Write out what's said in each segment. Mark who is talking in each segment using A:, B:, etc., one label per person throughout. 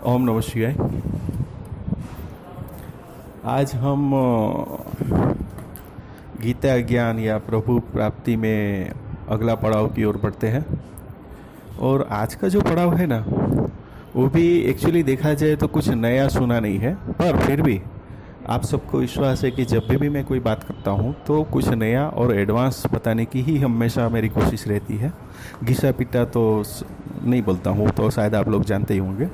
A: ओम नमः शिवाय। आज हम गीता ज्ञान या प्रभु प्राप्ति में अगला पड़ाव की ओर बढ़ते हैं। और आज का जो पड़ाव है ना, वो भी एक्चुअली देखा जाए तो कुछ नया सुना नहीं है, पर फिर भी आप सबको विश्वास है कि जब भी मैं कोई बात करता हूँ तो कुछ नया और एडवांस बताने की ही हमेशा मेरी कोशिश रहती है। घिसा पिटा तो नहीं बोलता हूँ, तो शायद आप लोग जानते ही होंगे।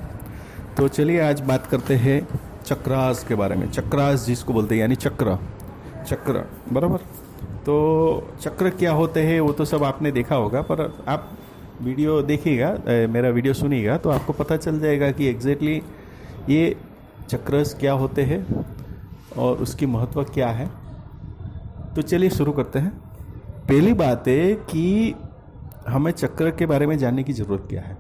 A: तो चलिए आज बात करते हैं चक्रास के बारे में। चक्रास जिसको बोलते हैं, यानी चक्र बराबर। तो चक्र क्या होते हैं वो तो सब आपने देखा होगा, पर आप वीडियो देखिएगा, मेरा वीडियो सुनिएगा तो आपको पता चल जाएगा कि एग्जैक्टली ये चक्रस क्या होते हैं और उसकी महत्व क्या है। तो चलिए शुरू करते हैं। पहली बात है कि हमें चक्र के बारे में जानने की ज़रूरत क्या है।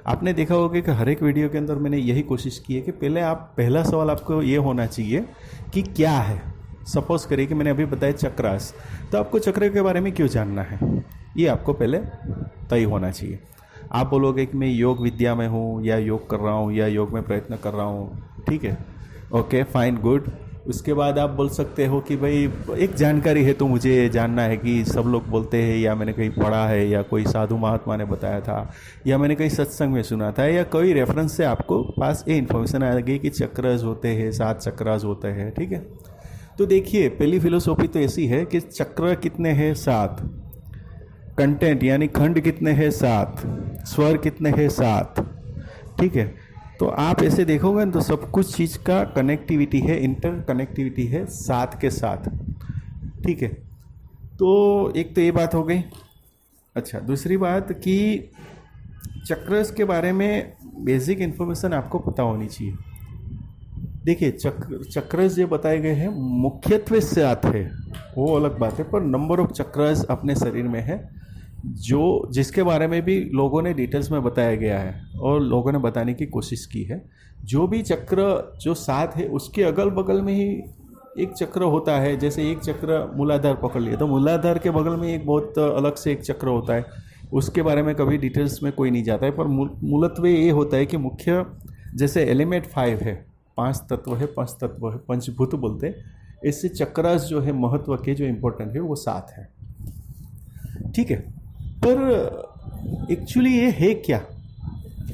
A: आपने देखा होगा कि हर एक वीडियो के अंदर मैंने यही कोशिश की है कि पहला सवाल आपको ये होना चाहिए कि क्या है। सपोज करिए कि मैंने अभी बताया चक्रास, तो आपको चक्र के बारे में क्यों जानना है, ये आपको पहले तय होना चाहिए। आप बोलोगे कि मैं योग विद्या में हूँ या योग कर रहा हूँ या योग में प्रयत्न कर रहा हूँ, ठीक है, ओके फाइन गुड। उसके बाद आप बोल सकते हो कि भाई एक जानकारी है तो मुझे जानना है कि सब लोग बोलते हैं या मैंने कहीं पढ़ा है या कोई साधु महात्मा ने बताया था या मैंने कहीं सत्संग में सुना था या कोई रेफरेंस से आपको पास ये इन्फॉर्मेशन आ गई कि चक्रस होते हैं, 7 चक्रास होते हैं, ठीक है। तो देखिए पहली फिलोसॉफी तो ऐसी है कि चक्र कितने हैं, 7। कंटेंट यानी खंड कितने हैं, 7। स्वर कितने हैं, 7, ठीक है। तो आप ऐसे देखोगे तो सब कुछ चीज़ का कनेक्टिविटी है, इंटर कनेक्टिविटी है 7 के साथ, ठीक है। तो एक तो ये बात हो गई। अच्छा, दूसरी बात कि चक्रस के बारे में बेसिक इन्फॉर्मेशन आपको पता होनी चाहिए। देखिए चक्रस जो बताए गए हैं मुख्यत्वे 7 है, वो अलग बात है, पर नंबर ऑफ चक्रस अपने शरीर में है जो जिसके बारे में भी लोगों ने डिटेल्स में बताया गया है और लोगों ने बताने की कोशिश की है। जो भी चक्र जो 7 है उसके अगल बगल में ही एक चक्र होता है। जैसे एक चक्र मूलाधार पकड़ लिया तो मूलाधार के बगल में एक बहुत अलग से एक चक्र होता है, उसके बारे में कभी डिटेल्स में कोई नहीं जाता है। पर मूलत्वे ये होता है कि मुख्य जैसे एलिमेंट 5 है, 5 तत्व है, पंचभूत बोलते हैं, इससे चक्रास जो है महत्व के जो इम्पोर्टेंट है वो 7 है, ठीक है। पर एक्चुअली ये है क्या,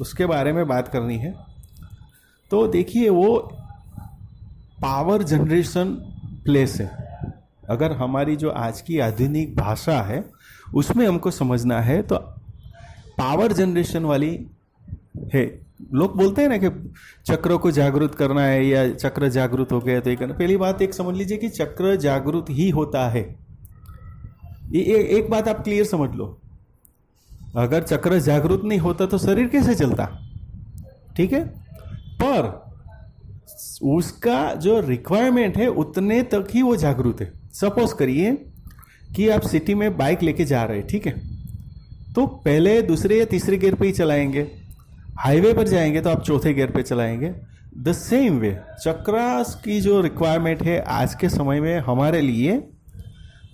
A: उसके बारे में बात करनी है। तो देखिए वो पावर जनरेशन प्लेस है। अगर हमारी जो आज की आधुनिक भाषा है उसमें हमको समझना है तो पावर जनरेशन वाली है। लोग बोलते हैं ना कि चक्र को जागृत करना है या चक्र जागृत हो गया तो ये करना। पहली बात एक समझ लीजिए कि चक्र जागृत ही होता है। ये एक बात आप क्लियर समझ लो, अगर चक्र जागृत नहीं होता तो शरीर कैसे चलता, ठीक है। पर उसका जो रिक्वायरमेंट है उतने तक ही वो जागृत है। सपोज करिए कि आप सिटी में बाइक लेके जा रहे हैं, ठीक है, तो पहले दूसरे या तीसरे गियर पे ही चलाएंगे। हाईवे पर जाएंगे तो आप चौथे गियर पे चलाएंगे। द सेम वे चक्रास की जो रिक्वायरमेंट है आज के समय में हमारे लिए,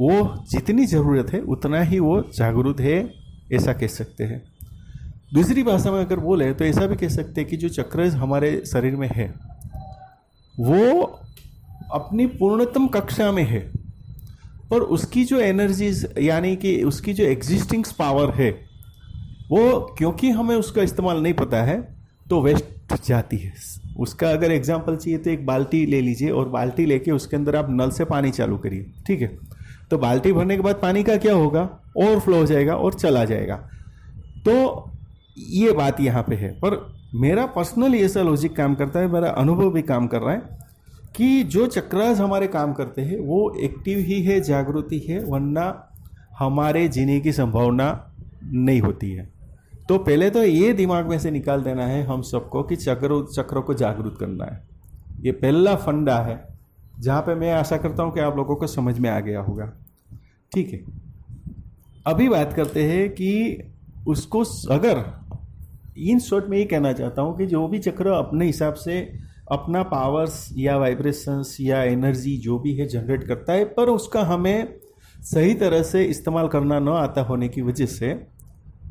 A: वो जितनी ज़रूरत है उतना ही वो जागरूक है, ऐसा कह सकते हैं। दूसरी भाषा में अगर बोले तो ऐसा भी कह सकते हैं कि जो चक्र हमारे शरीर में है वो अपनी पूर्णतम कक्षा में है, पर उसकी जो एनर्जीज यानी कि उसकी जो एग्जिस्टिंग पावर है वो क्योंकि हमें उसका इस्तेमाल नहीं पता है तो वेस्ट जाती है। उसका अगर एग्जांपल चाहिए तो एक बाल्टी ले लीजिए और बाल्टी लेके उसके अंदर आप नल से पानी चालू करिए, ठीक है। तो बाल्टी भरने के बाद पानी का क्या होगा, ओवरफ्लो हो जाएगा और चला जाएगा। तो ये बात यहाँ पे है। पर मेरा पर्सनली ऐसा लॉजिक काम करता है, मेरा अनुभव भी काम कर रहा है कि जो चक्रास हमारे काम करते हैं वो एक्टिव ही है, जागृति है, वरना हमारे जीने की संभावना नहीं होती है। तो पहले तो ये दिमाग में से निकाल देना है हम सबको कि चक्र को जागृत करना है। ये पहला फंडा है जहाँ पे मैं आशा करता हूँ कि आप लोगों को समझ में आ गया होगा, ठीक है। अभी बात करते हैं कि उसको अगर इन शॉर्ट में ये कहना चाहता हूँ कि जो भी चक्र अपने हिसाब से अपना पावर्स या वाइब्रेशंस या एनर्जी जो भी है जनरेट करता है, पर उसका हमें सही तरह से इस्तेमाल करना न आता होने की वजह से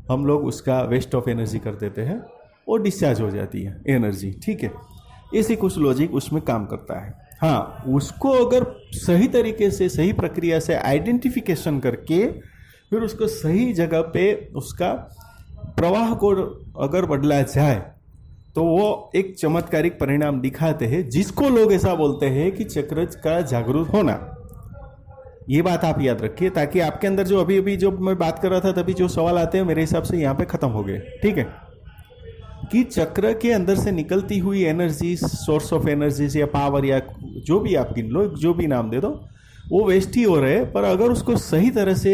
A: हम लोग उसका वेस्ट ऑफ एनर्जी कर देते हैं और डिस्चार्ज हो जाती है एनर्जी, ठीक है। ऐसी कुछ लॉजिक उसमें काम करता है। हाँ, उसको अगर सही तरीके से, सही प्रक्रिया से आइडेंटिफिकेशन करके फिर उसको सही जगह पे उसका प्रवाह को अगर बदला जाए तो वो एक चमत्कारिक परिणाम दिखाते हैं, जिसको लोग ऐसा बोलते हैं कि चक्र का जागरूक होना। ये बात आप याद रखिए, ताकि आपके अंदर जो अभी जो मैं बात कर रहा था तभी जो सवाल आते हैं मेरे हिसाब से यहाँ पे खत्म हो गए, ठीक है। कि चक्र के अंदर से निकलती हुई एनर्जी, सोर्स ऑफ एनर्जीज या पावर या जो भी आप गिन लो, जो भी नाम दे दो, वो वेस्ट ही हो रहे हैं। पर अगर उसको सही तरह से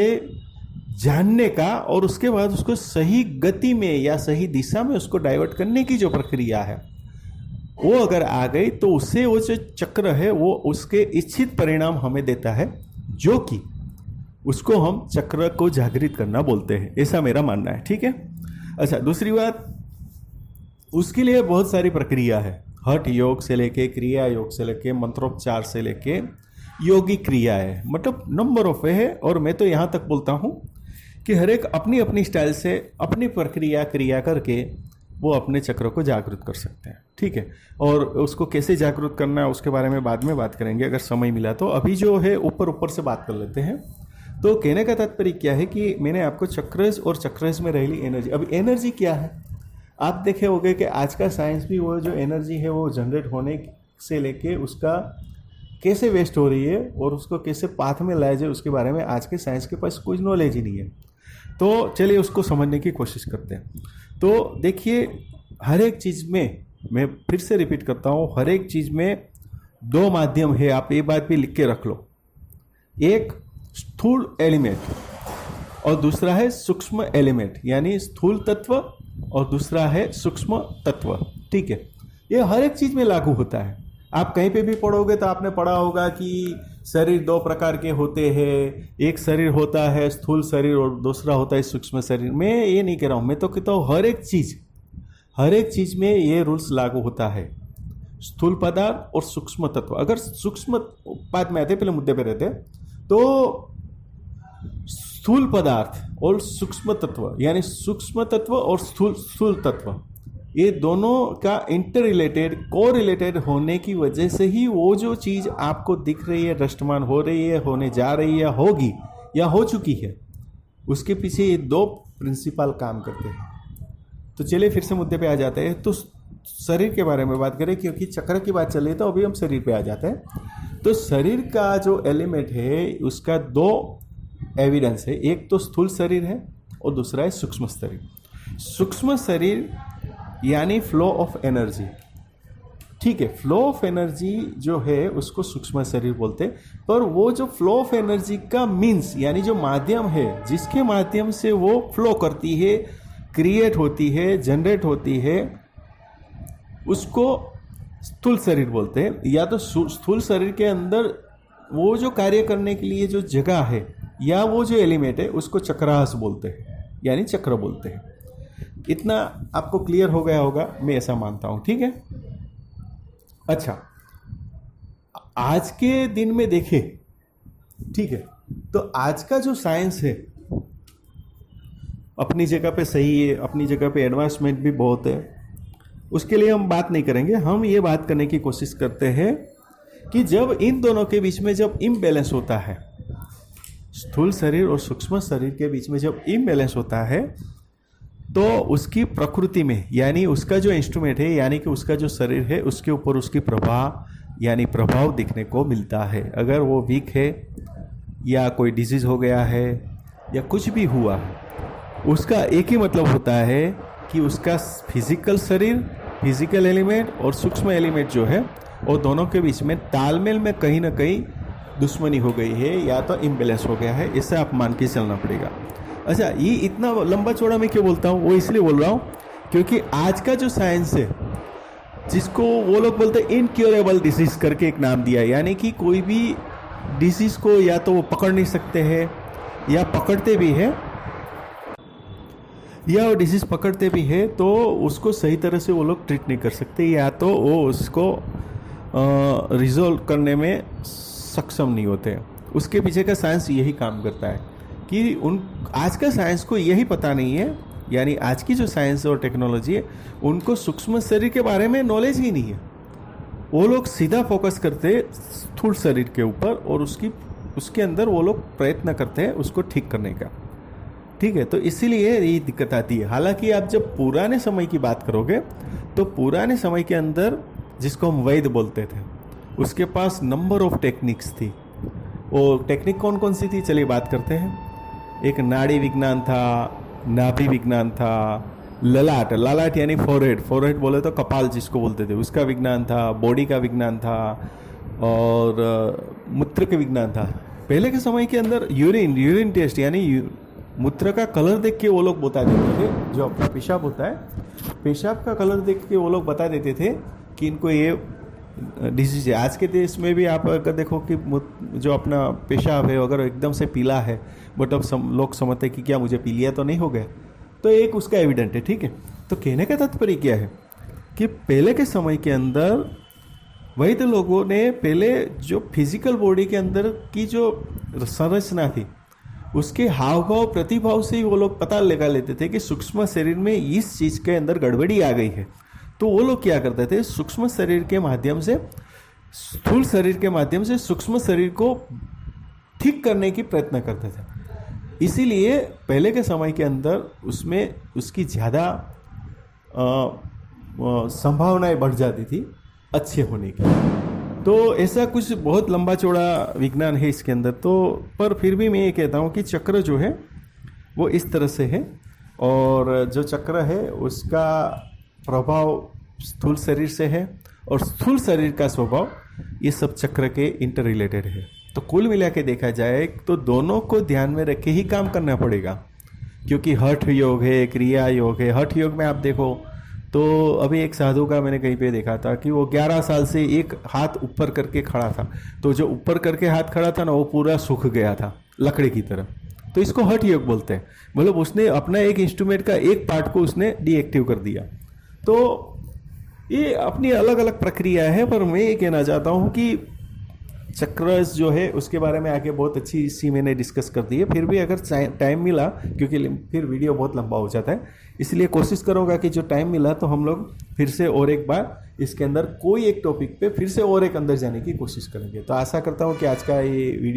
A: जानने का और उसके बाद उसको सही गति में या सही दिशा में उसको डाइवर्ट करने की जो प्रक्रिया है वो अगर आ गई तो उससे वो जो चक्र है वो उसके इच्छित परिणाम हमें देता है, जो कि उसको हम चक्र को जागृत करना बोलते हैं। ऐसा मेरा मानना है, ठीक है। अच्छा, दूसरी बात, उसके लिए बहुत सारी प्रक्रिया है। हठ योग से लेके, क्रिया योग से लेके, मंत्रोपचार से लेके योगी क्रिया है, मतलब नंबर ऑफ है। और मैं तो यहाँ तक बोलता हूँ कि हर एक अपनी अपनी स्टाइल से अपनी प्रक्रिया क्रिया करके वो अपने चक्र को जागृत कर सकते हैं, ठीक है। और उसको कैसे जागृत करना है उसके बारे में बाद में बात करेंगे अगर समय मिला तो। अभी जो है ऊपर से बात कर लेते हैं। तो कहने का तात्पर्य क्या है कि मैंने आपको चक्रस और चक्रस में रहेली एनर्जी, अब एनर्जी क्या है आप देखे होंगे कि आज का साइंस भी वो जो एनर्जी है वो जनरेट होने से लेके उसका कैसे वेस्ट हो रही है और उसको कैसे पाथ में लाया जाए उसके बारे में आज के साइंस के पास कोई नॉलेज ही नहीं है। तो चलिए उसको समझने की कोशिश करते हैं। तो देखिए, हर एक चीज़ में, मैं फिर से रिपीट करता हूँ, हर एक चीज़ में दो माध्यम है, आप ये बात भी लिख के रख लो। एक स्थूल एलिमेंट और दूसरा है सूक्ष्म एलिमेंट, यानी स्थूल तत्व और दूसरा है सूक्ष्म तत्व, ठीक है। ये हर एक चीज़ में लागू होता है। आप कहीं पे भी पढ़ोगे तो आपने पढ़ा होगा कि शरीर दो प्रकार के होते हैं, एक शरीर होता है स्थूल शरीर और दूसरा होता है सूक्ष्म शरीर। मैं ये नहीं कह रहा हूँ, मैं तो कहता हूँ हर एक चीज़ में ये रूल्स लागू होता है, स्थूल पदार्थ और सूक्ष्म तत्व। अगर सूक्ष्म बात में आते, पहले मुद्दे पे रहते, तो स्थूल पदार्थ और सूक्ष्म तत्व, यानी सूक्ष्म तत्व और स्थूल तत्व, ये दोनों का इंटर रिलेटेड, को रिलेटेड होने की वजह से ही वो जो चीज़ आपको दिख रही है, दृष्टमान हो रही है, होने जा रही है, होगी या हो चुकी है, उसके पीछे ये दो प्रिंसिपल काम करते हैं। तो चलिए फिर से मुद्दे पे आ जाते हैं। तो शरीर के बारे में बात करें, क्योंकि चक्र की बात चल रही है तो अभी हम शरीर पे आ जाते हैं। तो शरीर का जो एलिमेंट है उसका दो एविडेंस है, एक तो स्थूल शरीर है और दूसरा है सूक्ष्म शरीर। सूक्ष्म शरीर यानी फ्लो ऑफ एनर्जी, ठीक है। फ्लो ऑफ एनर्जी जो है उसको सूक्ष्म शरीर बोलते हैं। पर वो जो फ्लो ऑफ एनर्जी का मीन्स, यानी जो माध्यम है जिसके माध्यम से वो फ्लो करती है, क्रिएट होती है, जनरेट होती है, उसको स्थूल शरीर बोलते हैं। या तो स्थूल शरीर के अंदर वो जो कार्य करने के लिए जो जगह है या वो जो एलिमेंट है उसको चक्रास बोलते हैं, यानी चक्र बोलते हैं। इतना आपको क्लियर हो गया होगा, मैं ऐसा मानता हूं, ठीक है। अच्छा, आज के दिन में देखें, ठीक है, तो आज का जो साइंस है अपनी जगह पे सही है, अपनी जगह पे एडवांसमेंट भी बहुत है, उसके लिए हम बात नहीं करेंगे। हम ये बात करने की कोशिश करते हैं कि जब इन दोनों के बीच में जब इम्बैलेंस होता है, स्थूल शरीर और सूक्ष्म शरीर के बीच में जब इम्बैलेंस होता है, तो उसकी प्रकृति में, यानी उसका जो इंस्ट्रूमेंट है, यानी कि उसका जो शरीर है, उसके ऊपर उसकी प्रभाव दिखने को मिलता है। अगर वो वीक है या कोई डिजीज हो गया है या कुछ भी हुआ, उसका एक ही मतलब होता है कि उसका फिजिकल शरीर, फिजिकल एलिमेंट और सूक्ष्म एलिमेंट जो है वो दोनों के बीच में तालमेल में कहीं ना कहीं दुश्मनी हो गई है या तो इम्बैलेंस हो गया है। इससे आप मान के चलना पड़ेगा। अच्छा, ये इतना लंबा चौड़ा मैं क्यों बोलता हूँ, वो इसलिए बोल रहा हूँ क्योंकि आज का जो साइंस है, जिसको वो लोग बोलते हैं इनक्योरेबल डिसीज करके एक नाम दिया है, यानी कि कोई भी डिसीज को या तो वो पकड़ नहीं सकते हैं या पकड़ते भी है, या वो डिसीज पकड़ते भी है तो उसको सही तरह से वो लोग ट्रीट नहीं कर सकते, या तो वो उसको रिजोल्व करने में सक्षम नहीं होते। उसके पीछे का साइंस यही काम करता है कि आज का साइंस को यही पता नहीं है यानी आज की जो साइंस और टेक्नोलॉजी है, उनको सूक्ष्म शरीर के बारे में नॉलेज ही नहीं है। वो लोग सीधा फोकस करते हैं स्थूल शरीर के ऊपर और उसके अंदर वो लोग प्रयत्न करते हैं उसको ठीक करने का। ठीक है, तो इसीलिए ये दिक्कत आती है। हालांकि आप जब पुराने समय की बात करोगे तो पुराने समय के अंदर जिसको हम वैद्य बोलते थे, उसके पास नंबर ऑफ टेक्निक्स थी। वो टेक्निक कौन कौन सी थी, चलिए बात करते हैं। एक नाड़ी विज्ञान था, नाभि विज्ञान था, ललाट यानी फोरहेड बोले तो कपाल जिसको बोलते थे, उसका विज्ञान था, बॉडी का विज्ञान था, और मूत्र का विज्ञान था। पहले के समय के अंदर यूरिन टेस्ट यानी मूत्र का कलर देख के वो लोग बता देते थे, जो अपना पेशाब होता है पेशाब का कलर देख के वो लोग बता देते थे कि इनको ये डिजीज है। आज के देश में भी आप अगर देखो कि जो अपना पेशाब है अगर एकदम से पीला है, बट अब लोग समझते हैं कि क्या मुझे पीलिया तो नहीं हो गया, तो एक उसका एविडेंट है। ठीक है, तो कहने का तात्पर्य क्या है कि पहले के समय के अंदर वैद्य लोगों ने पहले जो फिजिकल बॉडी के अंदर की जो संरचना थी उसके हाव भाव प्रतिभाव से ही वो लोग पता लगा लेते थे कि सूक्ष्म शरीर में इस चीज़ के अंदर गड़बड़ी आ गई है। तो वो लोग क्या करते थे, सूक्ष्म शरीर के माध्यम से स्थूल शरीर के माध्यम से सूक्ष्म शरीर को ठीक करने की प्रयत्न करते थे। इसीलिए पहले के समय के अंदर उसमें उसकी ज़्यादा संभावनाएं बढ़ जाती थी अच्छे होने की। तो ऐसा कुछ बहुत लंबा चौड़ा विज्ञान है इसके अंदर। तो पर फिर भी मैं ये कहता हूँ कि चक्र जो है वो इस तरह से है, और जो चक्र है उसका प्रभाव स्थूल शरीर से है और स्थूल शरीर का स्वभाव ये सब चक्र के इंटर रिलेटेड है। तो कुल मिला के देखा जाए तो दोनों को ध्यान में रख के ही काम करना पड़ेगा, क्योंकि हठ योग है, क्रिया योग है। हठ योग में आप देखो तो अभी एक साधु का मैंने कहीं पे देखा था कि वो 11 साल से एक हाथ ऊपर करके खड़ा था, तो जो ऊपर करके हाथ खड़ा था ना वो पूरा सूख गया था लकड़ी की तरह। तो इसको हठ योग बोलते हैं। मतलब उसने अपना एक इंस्ट्रूमेंट का एक पार्ट को उसने डीएक्टिव कर दिया। तो ये अपनी अलग अलग प्रक्रिया है, पर मैं ये कहना चाहता हूँ कि चक्रस जो है उसके बारे में आगे बहुत अच्छी सी मैंने डिस्कस कर दी है। फिर भी अगर टाइम मिला, क्योंकि फिर वीडियो बहुत लंबा हो जाता है, इसलिए कोशिश करूँगा कि जो टाइम मिला तो हम लोग फिर से और एक बार इसके अंदर कोई एक टॉपिक पे फिर से और एक अंदर जाने की कोशिश करेंगे। तो आशा करता हूँ कि आज का ये वीडियो